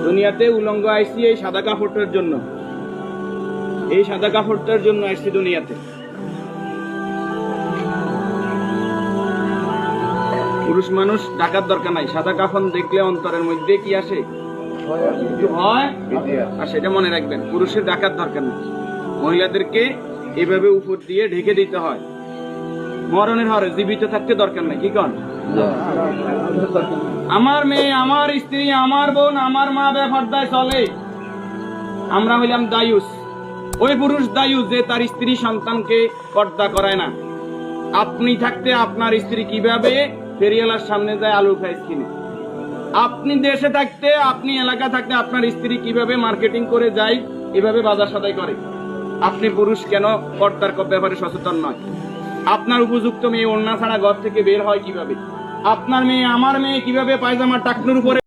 দুনিয়াতে উলঙ্গ আইসি এই সাদা কাপড়টার জন্য, এই সাদা কাপড়টার জন্য আইসি দুনিয়াতে। পুরুষ মানুষ ঢাকার দরকার নাই, সাদা কাফন দেখলে অন্তরের মধ্যে কি আসে, কিছু হয়, আর সেটা মনে রাখবেন। পুরুষের ঢাকার দরকার নেই, মহিলাদেরকে এভাবে উপর দিয়ে ঢেকে দিতে হয়। মরণের হারে জীবিত থাকতে দরকার নাই, কি কন? আমার মেয়ে, আমার স্ত্রী, আমার বোন, আমার মা বেপরদায় চলে, আমরা হইলাম দায়ুস। ওই পুরুষ দায়ুস যে তার স্ত্রী সন্তানকে পর্দা করায় না। আপনি থাকতে আপনার স্ত্রী কিভাবে ফেরিওয়ালার সামনে যায় আলু খাইস কিনে, আপনি দেশে থাকতে, আপনি এলাকা থাকতে আপনার স্ত্রী কিভাবে মার্কেটিং করে যায়, এভাবে বাজার সদাই করে, আপনি পুরুষ কেন পর্দার ব্যাপারে সচেতন নয়? আপনার উপযুক্ত মেয়ে ওড়না ছাড়া ঘর থেকে বের হয় কিভাবে? আপনার মেয়ে, আমার মেয়ে কিভাবে পায়জামার টাকনুর উপরে